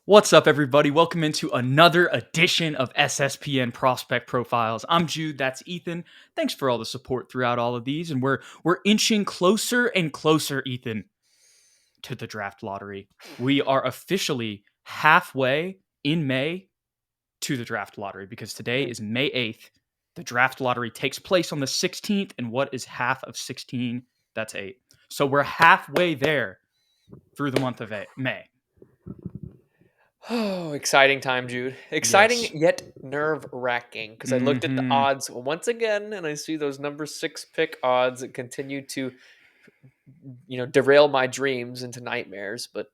What's up, everybody? Welcome into another edition of SSPN Prospect Profiles. I'm Jude. That's Ethan. Thanks for all the support throughout all of these, and we're inching closer and closer, Ethan, to the draft lottery. We are officially halfway in May to the draft lottery because today is May 8th. The draft lottery takes place on the 16th, and what is half of 16? That's 8. So we're halfway there through the month of May. Oh, exciting time, Jude. Exciting Yes. yet nerve-wracking because I looked at the Mm-hmm. odds once again and I see those number 6 pick odds that continue to, derail my dreams into nightmares, but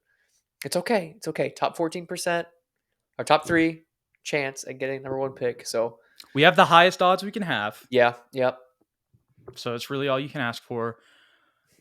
it's okay. It's okay. Top 14% or top 3 chance at getting number 1 pick. So, We have the highest odds we can have, yeah, yep. so it's really all you can ask for.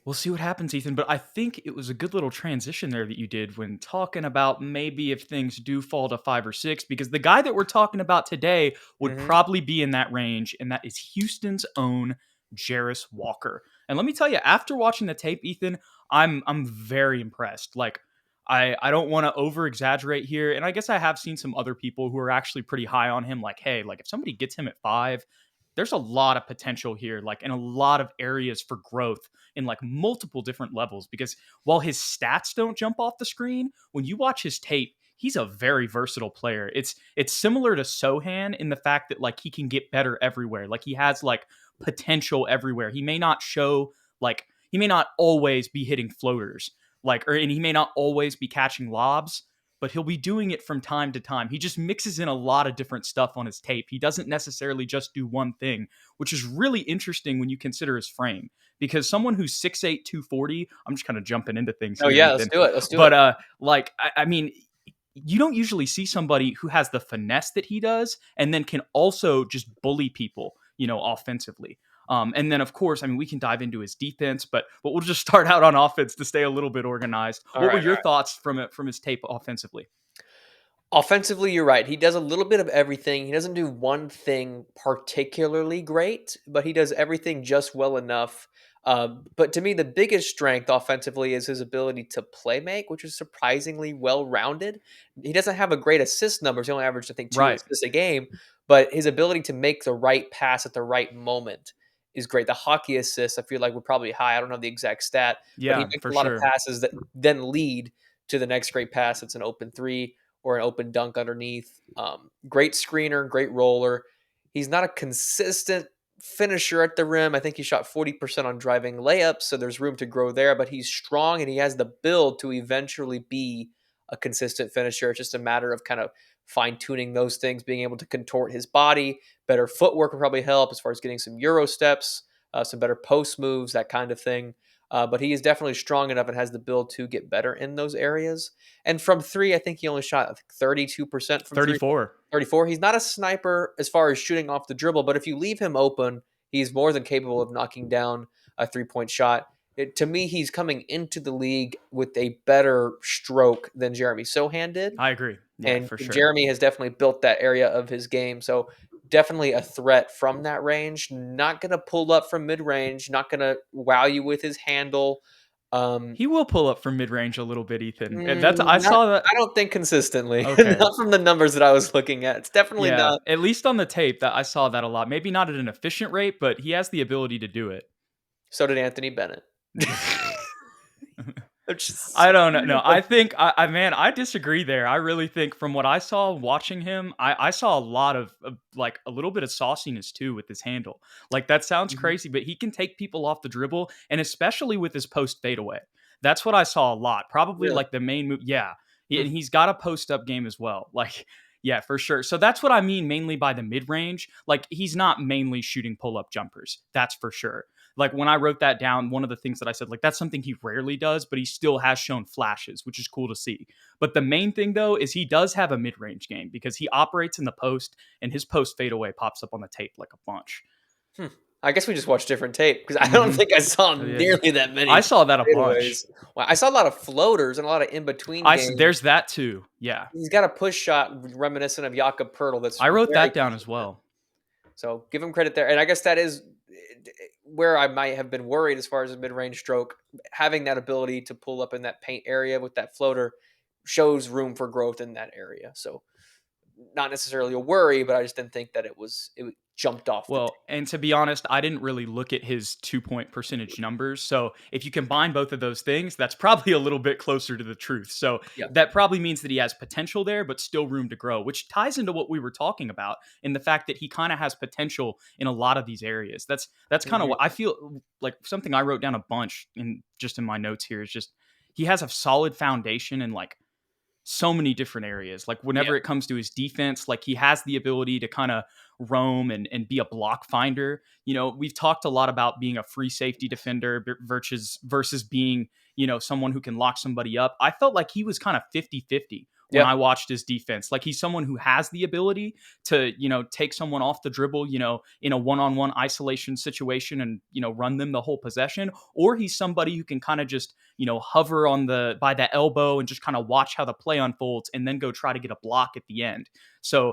We'll see what happens, Ethan. But I think it was a good little transition there that you did when talking about maybe if things do fall to 5 or 6, because the guy that we're talking about today would Mhm. probably be in that range, and that is Houston's own Jarace Walker. And let me tell you, after watching the tape, Ethan, I'm very impressed. Like, I don't want to over exaggerate here, and I guess I have seen some other people who are actually pretty high on him. Like, hey, like if somebody gets him at 5, there's a lot of potential here, like, and a lot of areas for growth in like multiple different levels. Because while his stats don't jump off the screen, when you watch his tape, he's a very versatile player. It's similar to Sohan in the fact that like he can get better everywhere. Like he has like potential everywhere. He may not always be hitting floaters, and he may not always be catching lobs, but he'll be doing it from time to time. He just mixes in a lot of different stuff on his tape. He doesn't necessarily just do one thing, which is really interesting when you consider his frame. Because someone who's 6'8", 240, I'm just kind of jumping into things Oh here, yeah, let's Ethan. do it. Let's do But it. I mean, you don't usually see somebody who has the finesse that he does and then can also just bully people, offensively. And then, of course, I mean, we can dive into his defense, but we'll just start out on offense to stay a little bit organized. All What were right, all your right. thoughts from his tape offensively? Offensively, you're right. He does a little bit of everything. He doesn't do one thing particularly great, but he does everything just well enough. But to me, the biggest strength offensively is his ability to play make, which is surprisingly well rounded. He doesn't have a great assist numbers. He only averaged, I think, 2 Right. assists a game, but his ability to make the right pass at the right moment is great. The hockey assists, I feel like, were probably high. I don't know the exact stat, but he Yeah, makes for a lot of sure. passes that then lead to the next great pass. It's an open three or an open dunk underneath. Great screener, great roller. He's not a consistent finisher at the rim. I think he shot 40% on driving layups, so there's room to grow there, but he's strong and he has the build to eventually be a consistent finisher. It's just a matter of kind of fine tuning those things, being able to contort his body. Better footwork will probably help as far as getting some Euro steps, some better post moves, that kind of thing. But he is definitely strong enough and has the build to get better in those areas. And from three, I think he only shot 32% from three. 34. 34. He's not a sniper as far as shooting off the dribble, but if you leave him open, he's more than capable of knocking down a 3-point shot. To me, he's coming into the league with a better stroke than Jeremy Sohan did. I agree. Yeah, And for sure. Jeremy has definitely built that area of his game. So definitely a threat from that range. Not going to pull up from mid range. Not going to wow you with his handle. Um, He will pull up from mid range a little bit, Ethan. That's I Not, saw that. I don't think consistently. Okay. Not from the numbers that I was looking at. It's definitely Yeah, not. at least on the tape that I saw that a lot. Maybe not at an efficient rate, but he has the ability to do it. So did Anthony Bennett. I'm just I don't know. No, I think I disagree there. I really think from what I saw watching him, I saw a lot of like a little bit of sauciness too with his handle. Like that sounds Mhm. crazy, but he can take people off the dribble, and especially with his post fadeaway. That's what I saw a lot. Probably Really. like the main move. Yeah. And Hmm. he's got a post up game as well. Like, yeah, for sure. So that's what I mean mainly by the mid range. Like he's not mainly shooting pull up jumpers. That's for sure. Like when I wrote that down, one of the things that I said, like that's something he rarely does, but he still has shown flashes, which is cool to see. But the main thing though is he does have a mid-range game because he operates in the post, and his post fadeaway pops up on the tape like a bunch. Hmm. I guess we just watched different tape because I don't Mm-hmm. think I saw Yeah, nearly that I many saw that a fadeaways. bunch. Well, I saw a lot of floaters and a lot of in between games. There's that too. Yeah, He's got a push shot reminiscent of Jakob Pertl that's I wrote very that down as consistent. well. So give him credit there. And I guess that is where I might have been worried as far as a mid range stroke. Having that ability to pull up in that paint area with that floater shows room for growth in that area. So not necessarily a worry, but I just didn't think that it jumped off the Well, and to be honest, I didn't really look at his 2 point percentage numbers. So if you combine both of those things, that's probably a little bit closer to the truth. So Yeah. that probably means that he has potential there, but still room to grow, which ties into what we were talking about in the fact that he kind of has potential in a lot of these areas. That's kind of Mhm. what I feel like. Something I wrote down a bunch in my notes here is just he has a solid foundation and like so many different areas. Like Yeah. whenever it comes to his defense, like he has the ability to kind of roam and be a block finder. You know, we've talked a lot about being a free safety defender versus being, you know, someone who can lock somebody up. I felt like he was kind of 50-50 when Yeah. I watched his defense. Like he's someone who has the ability to, you know, take someone off the dribble, you know, in a one-on-one isolation situation and, you know, run them the whole possession, or he's somebody who can kind of just, you know, hover on the by the elbow and just kind of watch how the play unfolds and then go try to get a block at the end. So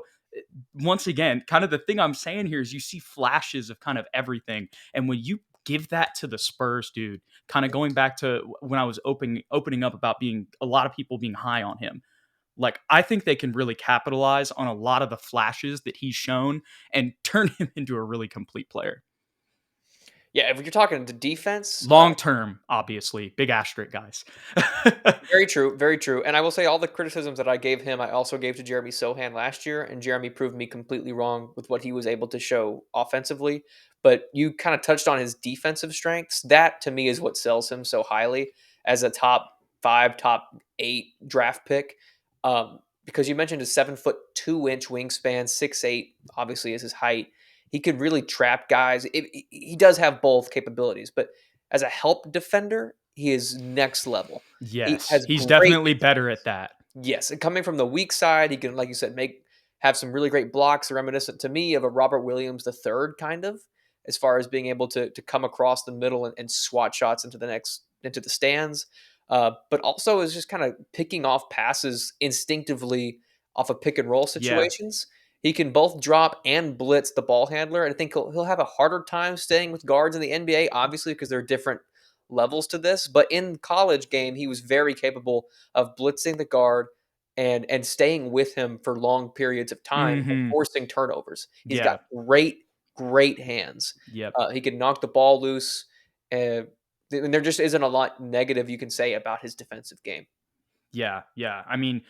once again, kind of the thing I'm saying here is you see flashes of kind of everything. And when you give that to the Spurs, dude, kind of going back to when I was opening up about being a lot of people being high on him. Like I think they can really capitalize on a lot of the flashes that he's shown and turn him into a really complete player. Yeah, if you're talking to defense, Long term, obviously. Big asterisk, guys. very true, very true. And I will say all the criticisms that I gave him, I also gave to Jeremy Sohan last year, and Jeremy proved me completely wrong with what he was able to show offensively. But you kind of touched on his defensive strengths. That to me is what sells him so highly as a top 5, top 8 draft pick. Because you mentioned a 7'2" wingspan, 6'8" obviously is his height. He could really trap guys. He does have both capabilities, but as a help defender, he is next level. He Yes, has he's great definitely better at that. yes, and coming from the weak side, he can, like you said, have some really great blocks, reminiscent to me of a Robert Williams the third, kind of, as far as being able to come across the middle and swat shots into the stands. But also is just kind of picking off passes instinctively off of pick and roll Yeah. situations. He can both drop and blitz the ball handler, and I think he'll have a harder time staying with guards in the NBA, obviously because there are different levels to this. But in college game, he was very capable of blitzing the guard and staying with him for long periods of time and Mhm. forcing turnovers. He's got Yeah. great hands. Yep. He can knock the ball loose. And there just isn't a lot negative you can say about his defensive game. Yeah, yeah. I mean,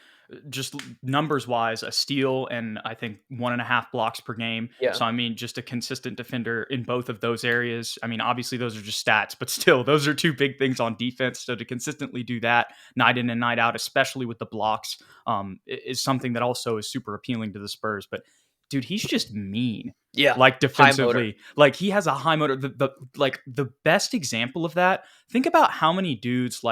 just numbers wise, a steal and I think 1.5 blocks per game. Yeah. So I mean, just a consistent defender in both of those areas. I mean, obviously those are just stats, but still, those are two big things on defense. So to consistently do that night in and night out, especially with the blocks, is something that also is super appealing to the Spurs. But dude, he's just mean. Yeah. Like High motor. defensively, like he has a high motor. The best example of that. Think about how many dudes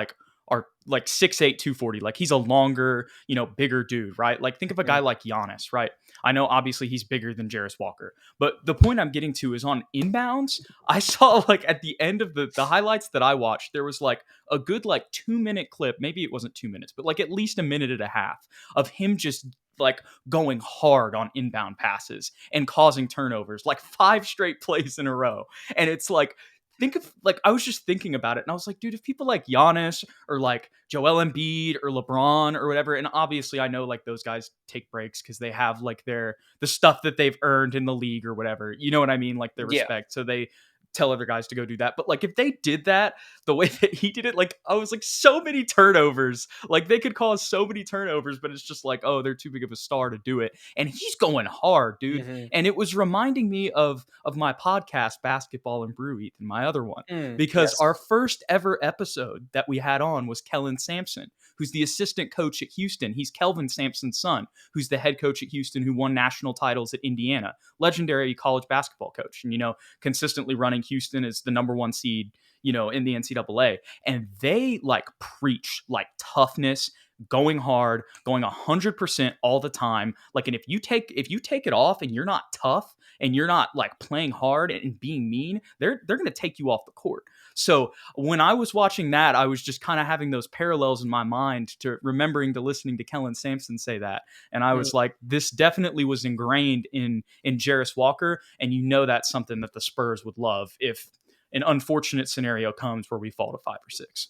are like 6'8", 240. Like he's a longer, you know, bigger dude, right? Like think of a guy Mhm. like Giannis, right? I know obviously he's bigger than Jarace Walker, but the point I'm getting to is on inbounds. I saw like at the end of the highlights that I watched, there was like a good like 2 minute clip. Maybe it wasn't 2 minutes, but like at least a minute and a half of him just like going hard on inbound passes and causing turnovers, like 5 straight plays in a row. And it's like, think of like I was just thinking about it and I was like, dude, if people like Giannis or like Joel Embiid or LeBron or whatever, and obviously I know like those guys take breaks because they have like the stuff that they've earned in the league or whatever. You know what I mean? Like their Yeah. respect. So they tell other guys to go do that. But like if they did that the way that he did it, like I was like so many turnovers. Like they could cause so many turnovers, but it's just like, oh, they're too big of a star to do it. And he's going hard, dude. Mhm. And it was reminding me of my podcast, Basketball and Brew, Ethan, my other one, because Yes. our first ever episode that we had on was Kellen Sampson, who's the assistant coach at Houston. He's Kelvin Sampson's son, who's the head coach at Houston, who won national titles at Indiana, legendary college basketball coach, and you know, consistently running Houston as the number one seed, you know, in the NCAA. And they like preach like toughness, going hard, going 100% all the time. Like, and if you take it off and you're not tough and you're not like playing hard and being mean, they're going to take you off the court. So when I was watching that, I was just kind of having those parallels in my mind to remembering to listening to Kellen Sampson say that. And I Mm. was like, this definitely was ingrained in Jarace Walker. And you know that's something that the Spurs would love if an unfortunate scenario comes where we fall to 5 or 6.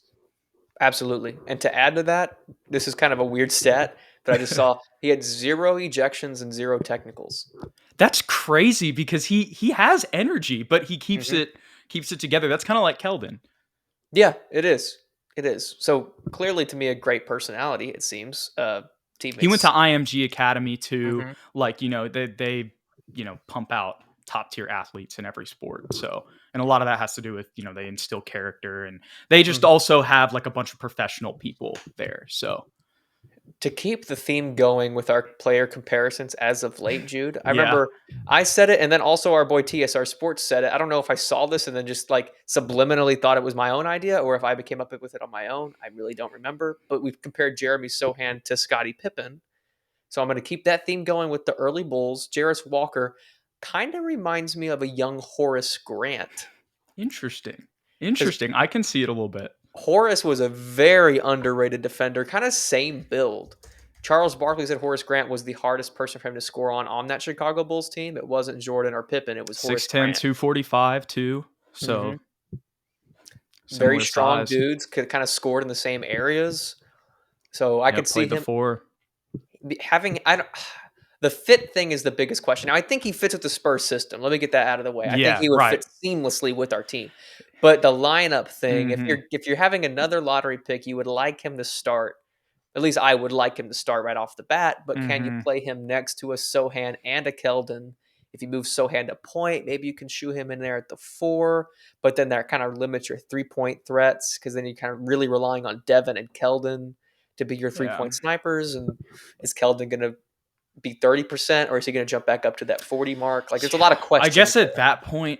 Absolutely. And to add to that, this is kind of a weird stat, but I just saw he had 0 ejections and 0 technicals. That's crazy because he has energy, but he Mhm. keeps it together. That's kind of like Keldon. Yeah, it is. It is. So clearly, to me, a great personality. It seems. He went to Teammates. IMG Academy too. Hmm. Like, they pump out top tier athletes in every sport. So, and a lot of that has to do with, they instill character, and they just Hmm. also have like a bunch of professional people there. So, To keep the theme going with our player comparisons as of late, Jude, I yeah. remember I said it, and then also our boy TSR Sports said it. I don't know if I saw this and then just like subliminally thought it was my own idea, or if I became up with it on my own. I really don't remember. But we've compared Jeremy Sohan to Scottie Pippen. So I'm going to keep that theme going with the early Bulls. Jarace Walker kind of reminds me of a young Horace Grant Interesting. because Interesting. I can see it a little bit. Horace was a very underrated defender, kind of same build. Charles Barkley said Horace Grant was the hardest person for him to score on that Chicago Bulls team. It wasn't Jordan or Pippen, it was Horace 6'10", Grant. 245 too. Hmm. So, Very similar strong size. dudes, could kind of scored in the same areas. So I Yeah, could see played the him four. having I don't the fit thing is the biggest question. Now I think he fits with the Spurs system. Let me get that out of the way. I think Yeah, he would right. fit seamlessly with our team. But the lineup thing, Hmm. if you're having another lottery pick, you would like him to start. At least I would like him to start right off the bat, but can you Hmm. play him next to a Sohan and a Keldon? If you move Sohan to point, maybe you can shoe him in there at the 4, but then that kind of limits your 3-point threats because then you're kind of really relying on Devin and Keldon to be your Yeah. 3-point snipers. And is Keldon going to be 30% or is he going to jump back up to that 40 mark? Like there's a Yeah. lot of I questions guess at there. that point,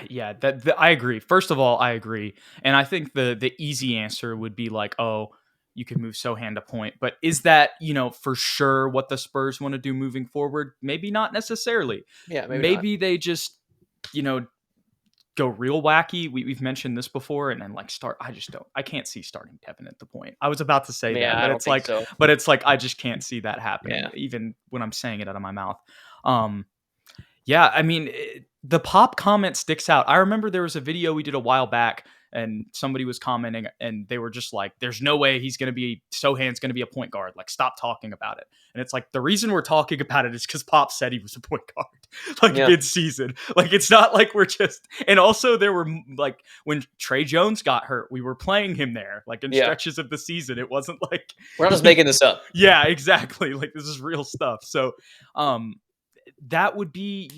yeah, I agree. First of all, I agree, and I think the easy answer would be like, oh, you could move Sohan to point, but is that for sure what the Spurs want to do moving forward? Maybe not necessarily. Yeah, maybe not. Maybe they just you know go real wacky. We've mentioned this before, and then like start. I just don't. I can't see starting Tevin at the point. I was about to say Yeah, that, I don't think so. but it's like I just can't see that happening, Yeah. even when I'm saying it out of my mouth. Um, yeah, I mean, the pop comment sticks out. I remember there was a video we did a while back, and somebody was commenting, and they were just like, "There's no way Sohan's going to be a point guard. Like, stop talking about it." And it's like the reason we're talking about it is because Pop said he was a point guard, like Yeah. mid season. Like, it's not like we're just. And also, there were like when Trey Jones got hurt, we were playing him there, like in Yeah. stretches of the season. It wasn't like, We're not just making this up. yeah, exactly. Like this is real stuff. So, um, that would be,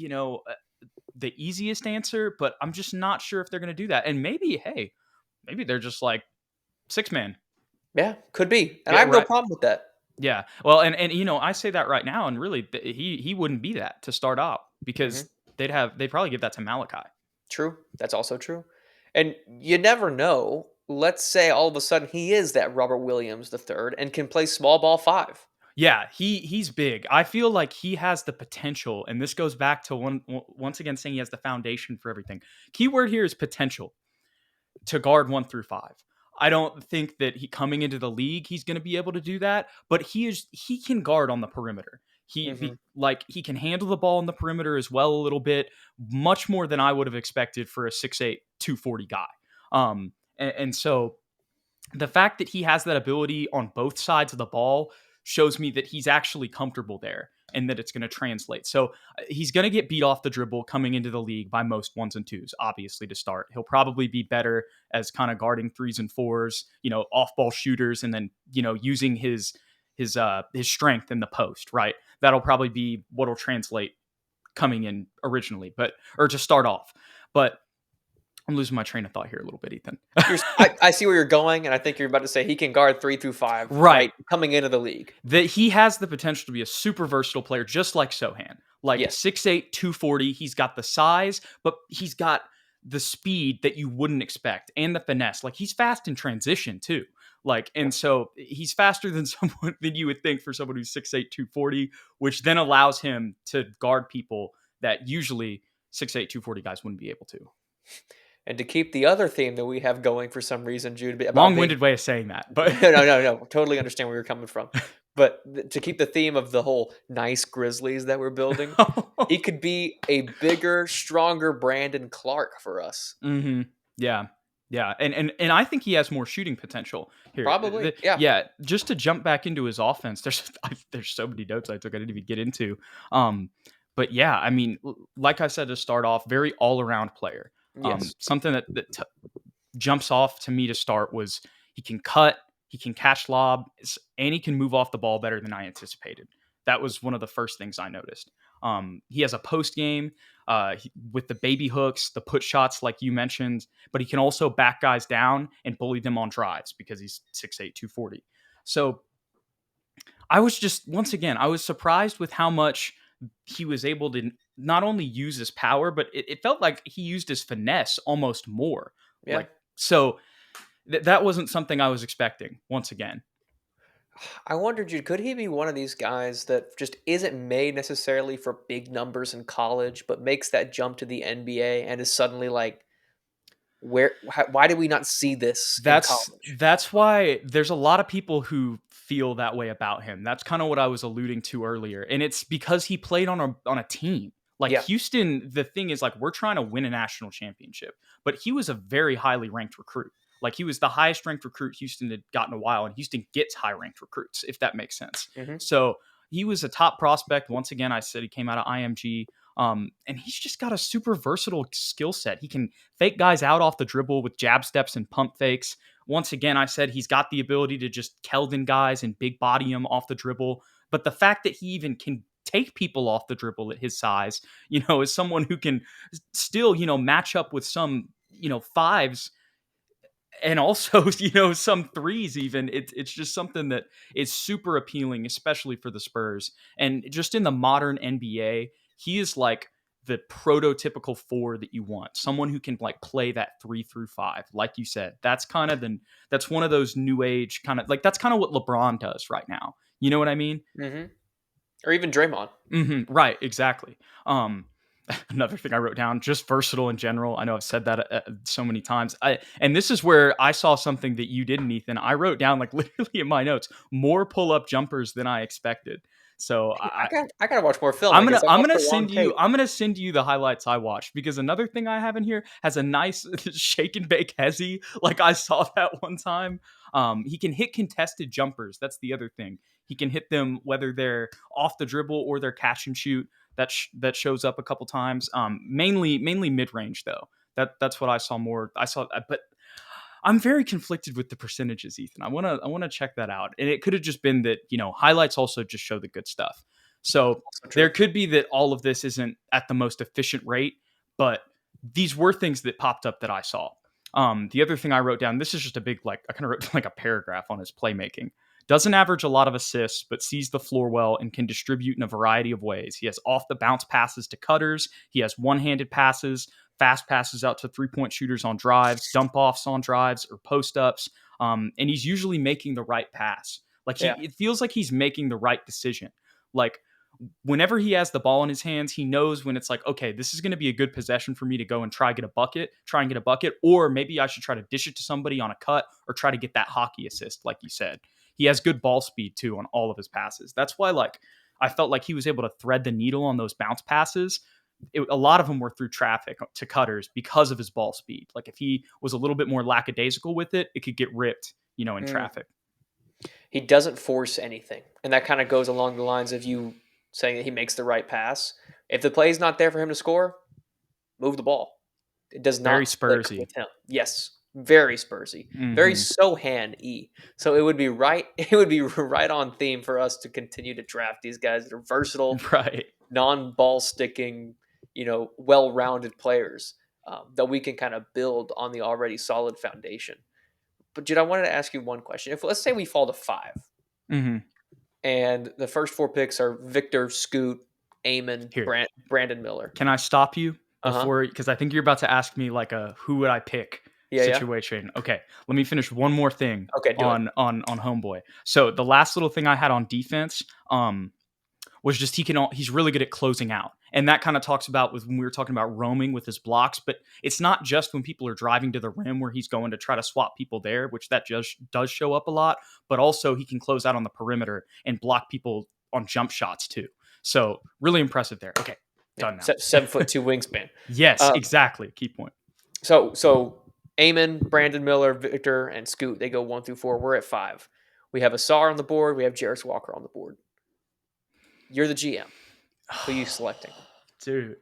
the easiest answer, but I'm just not sure if they're going to do that. And maybe, hey, maybe they're just like 6 man. Yeah, could be. And I Yeah, have no right. problem with that. Yeah. Well, and I say that right now, and really, he wouldn't be that to start out because Mhm. they'd probably give that to Malachi. True. That's also true. And you never know. Let's say all of a sudden he is that Robert Williams the third and can play small ball 5. Yeah, he's big. I feel like he has the potential, and this goes back to once again saying he has the foundation for everything. Keyword here is potential to guard 1 through 5. I don't think that he coming into the league he's going to be able to do that, but he can guard on the perimeter. Mhm. He can handle the ball on the perimeter as well a little bit, much more than I would have expected for a 6'8", 240 guy. And so the fact that he has that ability on both sides of the ball shows me that he's actually comfortable there and that it's going to translate. So he's going to get beat off the dribble coming into the league by most ones and twos, obviously, to start. He'll probably be better as kind of guarding 3s and 4s, off ball shooters, and then, using his strength in the post, right? That'll probably be what'll translate coming in originally, or to start off. But I'm losing my train of thought here a little bit, Ethan. I see where you're going, and I think you're about to say he can guard 3 through 5, Right. right? Coming into the league. That he has the potential to be a super versatile player, just like Sohan. Like Yes. 6'8", 240. He's got the size, but he's got the speed that you wouldn't expect and the finesse. Like he's fast in transition too. Like, and so he's faster than someone than you would think for someone who's 6'8", 240, which then allows him to guard people that usually 6'8", 240 guys wouldn't be able to. And to keep the other theme that we have going for some reason, Jude, about being Long-winded way of saying that, but no. Totally understand where you're coming from. But to keep the theme of the whole nice Grizzlies that we're building, he could be a bigger, stronger Brandon Clark for us. hmm yeah. Yeah, and I think he has more shooting potential here. Probably, yeah. Yeah, just to jump back into his offense, there's so many notes I took I didn't even get into. Um, but yeah, I mean, like I said to start off, very all around player. Yes. Something that jumps off to me to start was he can cut, he can catch lob, and he can move off the ball better than I anticipated. That was one of the first things I noticed. He has a post game with the baby hooks, the put shots, like you mentioned, but he can also back guys down and bully them on drives because he's 6'8", 240. So I was just, once again, I was surprised with how much he was able to not only use his power, but it felt like he used his finesse almost more. Yeah. Like, so that wasn't something I was expecting once again. I wonder, Jude, could he be one of these guys that just isn't made necessarily for big numbers in college, but makes that jump to the NBA and is suddenly like, why did we not see this in college? That's why there's a lot of people who feel that way about him. That's kind of what I was alluding to earlier. And it's because he played on a team. Like Yeah. Houston, the thing is like we're trying to win a national championship, but he was a very highly ranked recruit. Like he was the highest ranked recruit Houston had gotten in a while, and Houston gets high ranked recruits, if that makes sense. Hmm. So he was a top prospect. Once again, I said he came out of IMG. And he's just got a super versatile skill set. He can fake guys out off the dribble with jab steps and pump fakes. Once again, I said he's got the ability to just Keldon guys and big body them off the dribble. But the fact that he even can take people off the dribble at his size, is someone who can still, match up with some, fives and also, some threes even. It's just something that is super appealing, especially for the Spurs. And just in the modern NBA, he is like the prototypical four that you want. Someone who can like play that 3 through 5. Like you said, that's one of those new age kind of like that's kind of what LeBron does right now. You know what I mean? Hmm. Or even Draymond. Right, exactly. Another thing I wrote down, just versatile in general. I know I've said that so many times. And this is where I saw something that you didn't, Ethan. I wrote down like literally in my notes, more pull-up jumpers than I expected. So I gotta watch more film. I guess I watched the wrong tape. I'm gonna send you the highlights I watched, because another thing I have in here has a nice shake and bake hezzy. Like I saw that one time. He can hit contested jumpers. That's the other thing. He can hit them whether they're off the dribble or they're catch and shoot. That shows up a couple times. Mainly mid range though. That's what I saw more. But I'm very conflicted with the percentages, Ethan. I wanna check that out. And it could have just been that, highlights also just show the good stuff. So Also true. there could be that all of this isn't at the most efficient rate, but these were things that popped up that I saw. The other thing I wrote down, this is just a big, like, I kind of wrote like a paragraph on his playmaking. Doesn't average a lot of assists, but sees the floor well and can distribute in a variety of ways. He has off the bounce passes to cutters. He has one-handed passes, fast passes out to three-point shooters on drives, dump offs on drives or post ups. And he's usually making the right pass. Like Yeah. it feels like he's making the right decision. Like whenever he has the ball in his hands, he knows when it's like, okay, this is going to be a good possession for me to go and try and get a bucket, or maybe I should try to dish it to somebody on a cut or try to get that hockey assist, like you said. He has good ball speed too on all of his passes. That's why, like, I felt like he was able to thread the needle on those bounce passes. A lot of them were through traffic to cutters because of his ball speed. Like if he was a little bit more lackadaisical with it, it could get ripped, in Mm. traffic. He doesn't force anything, and that kind of goes along the lines of you saying that he makes the right pass. If the play is not there for him to score, move the ball. It does Very not click Spursy. with him. Yes, very Spursy, very Mm-hmm. Sohan-y. So it would be right. It would be right on theme for us to continue to draft these guys that are versatile, Right. non-ball sticking, well-rounded players that we can kind of build on the already solid foundation. But Jude, I wanted to ask you one question. If let's say we fall to 5, Mm-hmm. and the first 4 picks are Victor, Scoot, Amon, Here, Brandon Miller. can I stop you Uh huh. before? Because I think you're about to ask me like a who would I pick Yeah, yeah. situation. Okay, let me finish one more thing Okay, do it. on Homeboy. So the last little thing I had on defense, was just he's really good at closing out. And that kind of talks about with when we were talking about roaming with his blocks, but it's not just when people are driving to the rim where he's going to try to swap people there, which that just does show up a lot, but also he can close out on the perimeter and block people on jump shots too. So really impressive there. Okay, Yeah, done now. 7'2" wingspan. Yes, Uh, exactly. Key point. so Amon, Brandon Miller, Victor, and Scoot, they go 1 through 4. We're at 5. We have Asar on the board. We have Jarace Walker on the board. You're the GM. Who are you selecting? Dude,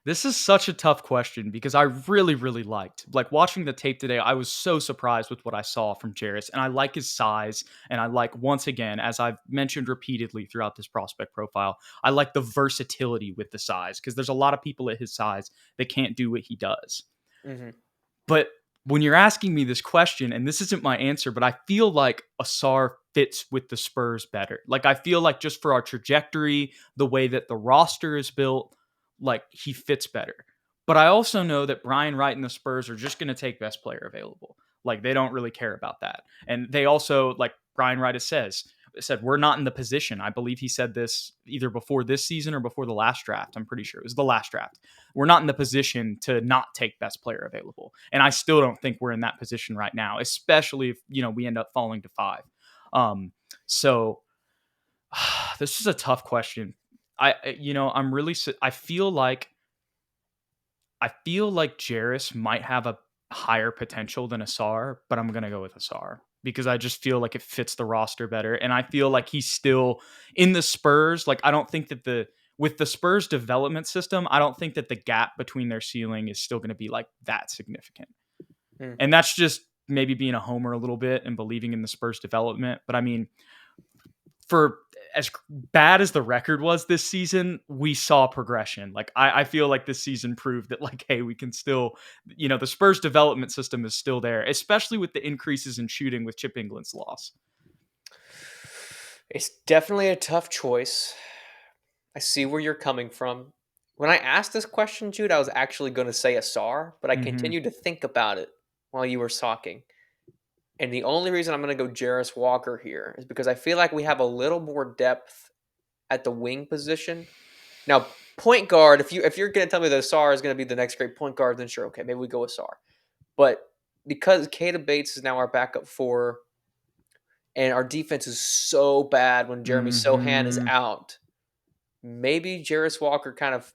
this is such a tough question because I really, really liked watching the tape today. I was so surprised with what I saw from Jarace, and I like his size, and I like, once again, as I've mentioned repeatedly throughout this prospect profile, I like the versatility with the size because there's a lot of people at his size that can't do what he does. Mm-hmm. But when you're asking me this question, and this isn't my answer, but I feel like Asar fits with the Spurs better. Like, I feel like just for our trajectory, the way that the roster is built, like, he fits better. But I also know that Brian Wright and the Spurs are just going to take best player available. Like, they don't really care about that. And they also, like Brian Wright said, we're not in the position. I believe he said this either before this season or before the last draft. I'm pretty sure it was the last draft. We're not in the position to not take best player available. And I still don't think we're in that position right now, especially if, we end up falling to 5. So this is a tough question. I feel like Jarace might have a higher potential than Asar, but I'm going to go with Asar because I just feel like it fits the roster better. And I feel like he's still in the Spurs. Like, I don't think that with the Spurs development system, I don't think that the gap between their ceiling is still going to be like that significant. Mm. And that's just maybe being a homer a little bit and believing in the Spurs development. But I mean, for as bad as the record was this season, we saw progression. Like, I feel like this season proved that, like, hey, we can still, the Spurs development system is still there, especially with the increases in shooting with Chip England's loss. It's definitely a tough choice. I see where you're coming from. When I asked this question, Jude, I was actually going to say Asar, but I continued to think about it while you were talking. And the only reason I'm going to go Jarace Walker here is because I feel like we have a little more depth at the wing position. Now, point guard, if you're going to tell me that Asar is going to be the next great point guard, then sure, okay, maybe we go Asar. But because Keita Bates is now our backup 4, and our defense is so bad when Jeremy Sohan is out, maybe Jarace Walker kind of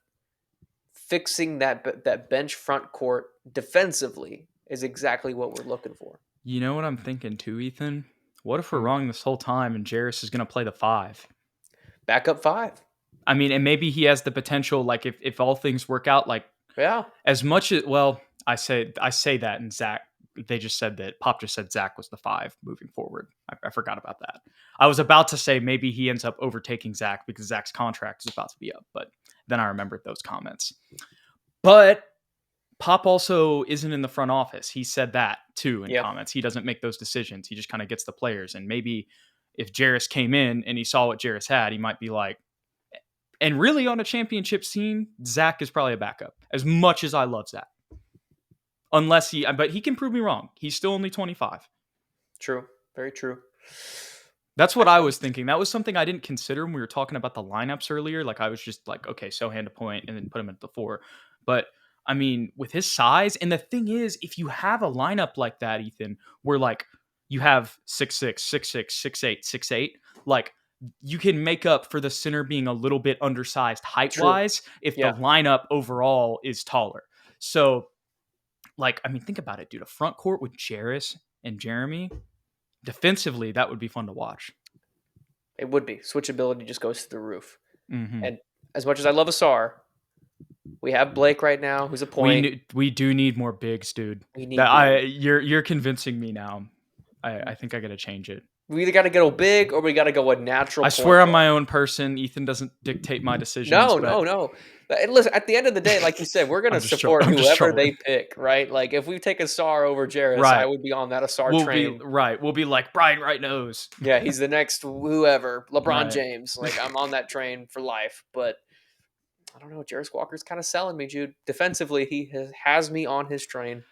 fixing that bench front court defensively is exactly what we're looking for. You know what I'm thinking too, Ethan? What if we're wrong this whole time and Jarace is going to play the 5? Backup 5. I mean, and maybe he has the potential, like, if all things work out, like, yeah, as much as, well, I say that, and Zach, they just said that Pop just said Zach was the 5 moving forward. I forgot about that. I was about to say maybe he ends up overtaking Zach because Zach's contract is about to be up, but then I remembered those comments. But Pop also isn't in the front office. He said that too in comments. He doesn't make those decisions. He just kind of gets the players. And maybe if Jarace came in and he saw what Jarace had, he might be like, and really on a championship team, Zach is probably a backup. As much as I love Zach. But he can prove me wrong. He's still only 25. True. Very true. That's what I was thinking. That was something I didn't consider when we were talking about the lineups earlier. Like, I was just like, okay, Sohan to point and then put him at the 4. But I mean, with his size, and the thing is, if you have a lineup like that, Ethan, where like you have 6'6", 6'6", 6'8", 6'8", like you can make up for the center being a little bit undersized height-wise if the lineup overall is taller. So, like, I mean, think about it, dude. A front court with Jarace and Jeremy, defensively, that would be fun to watch. It would be. Switchability just goes through the roof. And as much as I love Asar, we have Blake right now, who's a point. We do need more bigs, dude. We need you're convincing me now. I think I got to change it. We either got to go big or we got to go a natural. I swear I'm my own person. Ethan doesn't dictate my decisions. No. Listen, at the end of the day, like you said, we're going to support whoever they pick, right? Like, if we take Asar over Jarace, I would be on that Asar train. We'll be like, Brian Wright knows. Yeah, he's the next whoever, LeBron James. Like, I'm on that train for life. But I don't know. Jarace Walker's kind of selling me, Jude. Defensively, he has me on his train.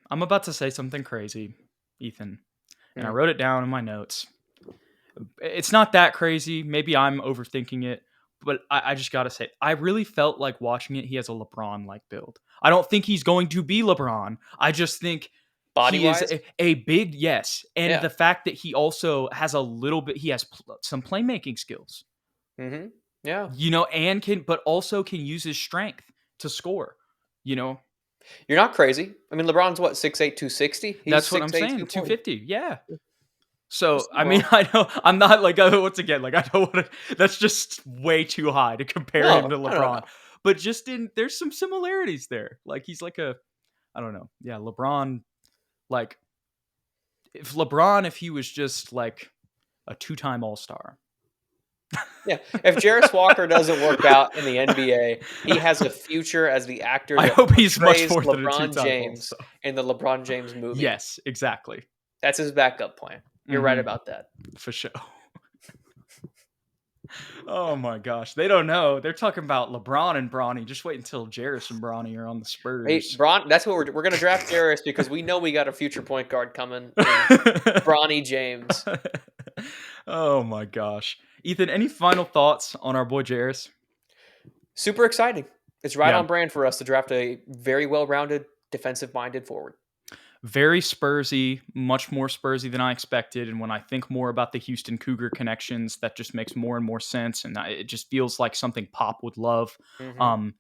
I'm about to say something crazy, Ethan. And I wrote it down in my notes. It's not that crazy. Maybe I'm overthinking it. But I just got to say, I really felt like watching it, he has a LeBron-like build. I don't think he's going to be LeBron. I just think he is a big yes. And the fact that he also has a little bit, he has some playmaking skills. Yeah. And but also can use his strength to score, You're not crazy. I mean, LeBron's what, 6'8", 260? He's That's what I'm 6'8", saying. 240. 250. Yeah. That's So, not I mean, wrong. I know I'm not like, once again, like, I don't want to, that's just way too high to compare him to No. LeBron. But there's some similarities there. Like, he's like I don't know. Yeah, LeBron, like, if he was just like a 2-time All Star. Yeah, if Jarace Walker doesn't work out in the NBA, he has a future as the actor I that hope he's much portrays more than a LeBron 2-time All James Star. in the LeBron James movie. Yes, exactly. That's his backup plan. You're right Hmm. about that. For sure. Oh my gosh. They don't know. They're talking about LeBron and Bronny. Just wait until Jarace and Bronny are on the Hey, Spurs. Bron, that's what we're gonna draft Jarace because we know we got a future point guard coming in Bronny James. Oh my gosh. Ethan, any final thoughts on our boy Jarace? Super exciting. It's right Yeah. on brand for us to draft a very well-rounded, defensive-minded forward. Very Spursy, much more Spursy than I expected. And when I think more about the Houston Cougar connections, that just makes more and more sense. And it just feels like something Pop would love. Mm-hmm. Um,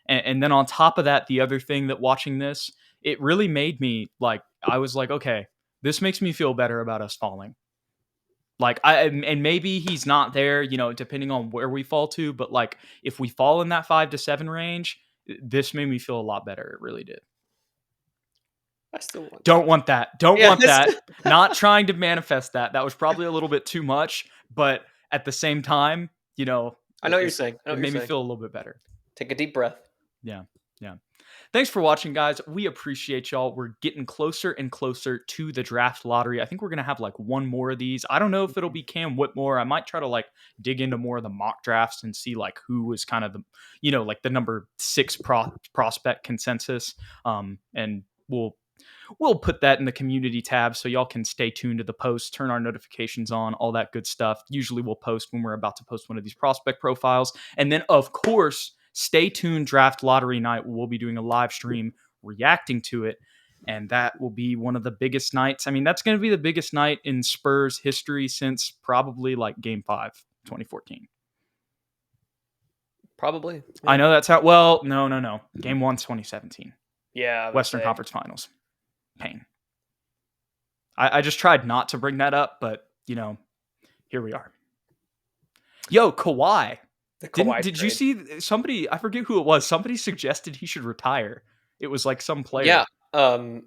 and then on top of that, the other thing that watching this, it really made me like, I was like, okay, this makes me feel better about us falling. Like and maybe he's not there, depending on where we fall to. But like, if we fall in that 5 to 7 range, this made me feel a lot better. It really did. I still want Don't that. want that. Don't Yeah, want that. Not trying to manifest that. That was probably a little bit too much, but at the same time, I know what you're it, saying. I know it what you're made me saying. feel a little bit better. Take a deep breath. Yeah. Yeah. Thanks for watching, guys. We appreciate y'all. We're getting closer and closer to the draft lottery. I think we're going to have like one more of these. I don't know if it'll be Cam Whitmore. I might try to like dig into more of the mock drafts and see like who was kind of the, like the number 6 prospect consensus. And we'll put that in the community tab so y'all can stay tuned to the post, turn our notifications on, all that good stuff. Usually we'll post when we're about to post one of these prospect profiles. And then, of course, stay tuned. Draft lottery night, we'll be doing a live stream reacting to it. And that will be one of the biggest nights. I mean, that's going to be the biggest night in Spurs history since probably like Game 5, 2014. Probably. Yeah. I know that's how. Well, no. Game 1, 2017. Yeah. Western Conference Finals. Pain. I just tried not to bring that up, but here we are. Yo, Kawhi. Did you see somebody? I forget who it was. Somebody suggested he should retire. It was like some player. Yeah.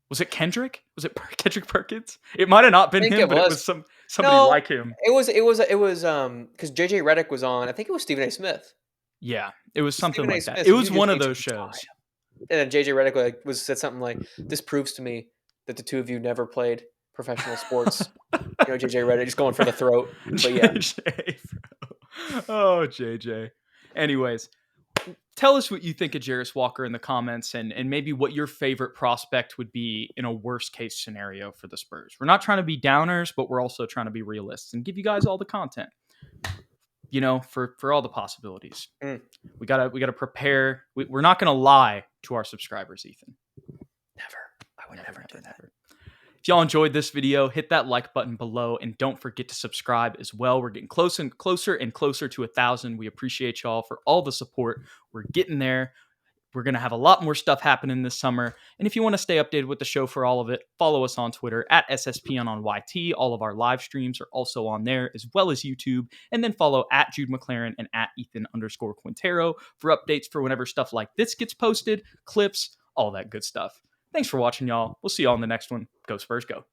Was it Kendrick? Was it Kendrick Perkins? It might have not been him, but it was somebody like him. It was because JJ Redick was on. I think it was Stephen A. Smith. Yeah, it was something Stephen A. like that. Smith, It was one of those shows. And then JJ Redick said something like, "This proves to me that the two of you never played professional sports." JJ Redick just going for the throat. But yeah. JJ, bro. Oh, JJ. Anyways, tell us what you think of Jarace Walker in the comments and maybe what your favorite prospect would be in a worst case scenario for the Spurs. We're not trying to be downers, but we're also trying to be realists and give you guys all the content, for all the possibilities. We gotta prepare. We're not going to lie to our subscribers, Ethan. Never. I would never do that. If y'all enjoyed this video, hit that like button below and don't forget to subscribe as well. We're getting closer and closer to 1,000. We appreciate y'all for all the support. We're getting there. We're going to have a lot more stuff happening this summer. And if you want to stay updated with the show for all of it, follow us on Twitter at SSPN on YT. All of our live streams are also on there as well as YouTube. And then follow at Jude McLaren and at Ethan_Quintero for updates for whenever stuff like this gets posted, clips, all that good stuff. Thanks for watching, y'all. We'll see y'all in the next one. Go Spurs, go.